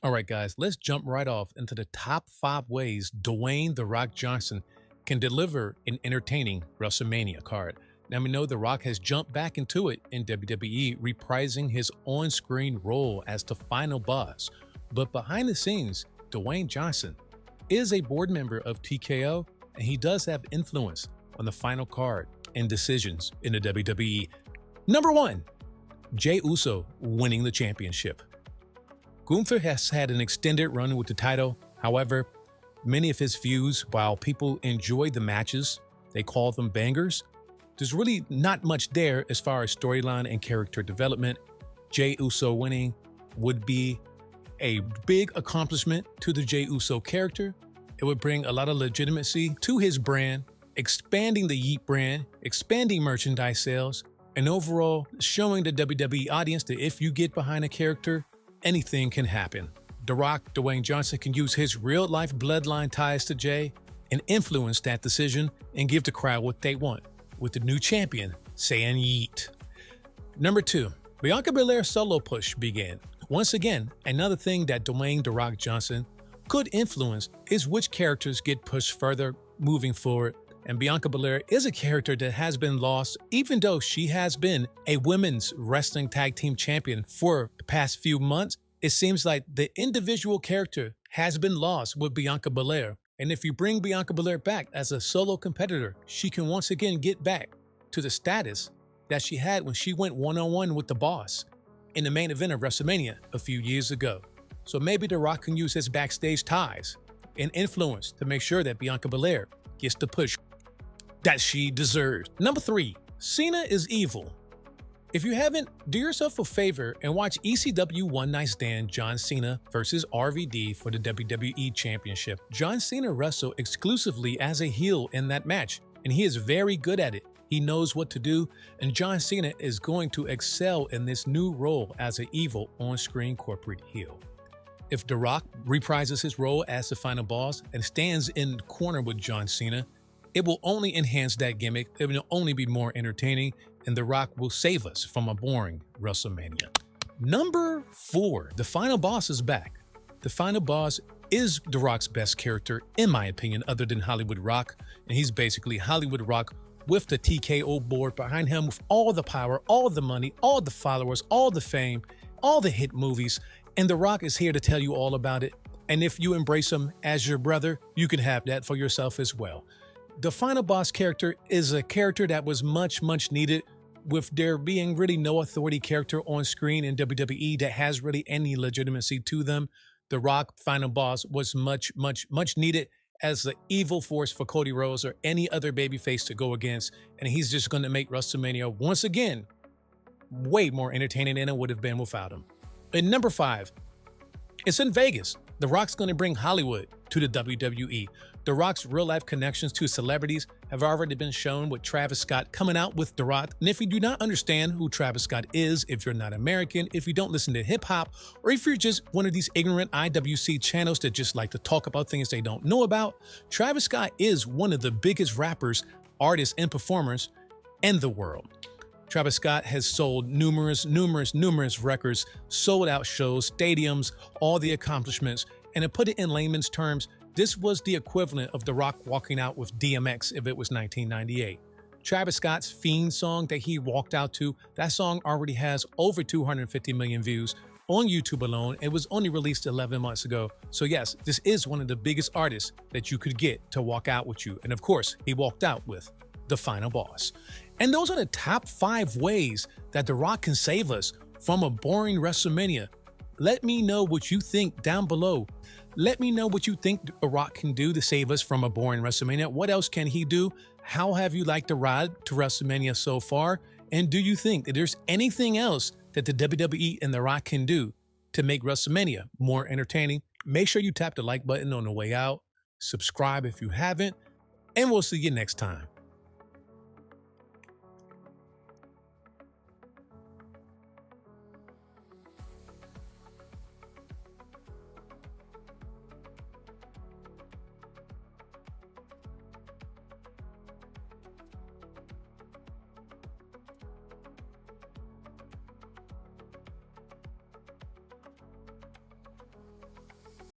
All right, guys, let's jump right off into the top 5 ways Dwayne "The Rock" Johnson can deliver an entertaining WrestleMania card. Now, we know The Rock has jumped back into it in WWE, reprising his on screen role as the final boss. But behind the scenes, Dwayne Johnson is a board member of TKO, and he does have influence on the final card and decisions in the WWE. Number 1, Jey Uso winning the championship. Gunther has had an extended run with the title. However, many of his views, while people enjoy the matches, they call them bangers, there's really not much there as far as storyline and character development. Jey Uso winning would be a big accomplishment to the Jey Uso character. It would bring a lot of legitimacy to his brand, expanding the Yeet brand, expanding merchandise sales, and overall showing the WWE audience that if you get behind a character, anything can happen. The Rock, Dwayne Johnson, can use his real-life bloodline ties to Jey and influence that decision and give the crowd what they want, with the new champion saying yeet. Number 2, Bianca Belair's solo push began. Once again, another thing that Dwayne "The Rock" Johnson could influence is which characters get pushed further moving forward. And Bianca Belair is a character that has been lost, even though she has been a women's wrestling tag team champion for the past few months. It seems like the individual character has been lost with Bianca Belair. And if you bring Bianca Belair back as a solo competitor, she can once again get back to the status that she had when she went one-on-one with the boss in the main event of WrestleMania a few years ago. So maybe The Rock can use his backstage ties and influence to make sure that Bianca Belair gets the push that she deserves. Number 3, Cena is evil. If you haven't, do yourself a favor and watch ECW One Night Stand John Cena versus RVD for the WWE Championship. John Cena wrestled exclusively as a heel in that match, and he is very good at it. He knows what to do, and John Cena is going to excel in this new role as an evil on-screen corporate heel. If The Rock reprises his role as the final boss and stands in the corner with John Cena, it will only enhance that gimmick, it will only be more entertaining, and The Rock will save us from a boring WrestleMania. Number 4, the final boss is back. The final boss is The Rock's best character, in my opinion, other than Hollywood Rock, and he's basically Hollywood Rock with the TKO board behind him with all the power, all the money, all the followers, all the fame, all the hit movies, and The Rock is here to tell you all about it. And if you embrace him as your brother, you can have that for yourself as well. The final boss character is a character that was much needed, with there being really no authority character on screen in WWE that has really any legitimacy to them. The Rock final boss was much needed as the evil force for Cody Rhodes or any other babyface to go against, and he's just going to make WrestleMania once again way more entertaining than it would have been without him. And number 5, it's in Vegas. The Rock's going to bring Hollywood to the WWE. The Rock's real-life connections to celebrities have already been shown with Travis Scott coming out with The Rock. And if you do not understand who Travis Scott is, if you're not American, if you don't listen to hip-hop, or if you're just one of these ignorant IWC channels that just like to talk about things they don't know about, Travis Scott is one of the biggest rappers, artists, and performers in the world. Travis Scott has sold numerous records, sold out shows, stadiums, all the accomplishments. And to put it in layman's terms, this was the equivalent of The Rock walking out with DMX if it was 1998. Travis Scott's Fiend song that he walked out to, that song already has over 250 million views on YouTube alone. It was only released 11 months ago. So yes, this is one of the biggest artists that you could get to walk out with you. And of course, he walked out with the final boss. And those are the top 5 ways that The Rock can save us from a boring WrestleMania. Let me know what you think down below. Let me know what you think The Rock can do to save us from a boring WrestleMania. What else can he do? How have you liked the ride to WrestleMania so far? And do you think that there's anything else that the WWE and The Rock can do to make WrestleMania more entertaining? Make sure you tap the like button on the way out. Subscribe if you haven't. And we'll see you next time.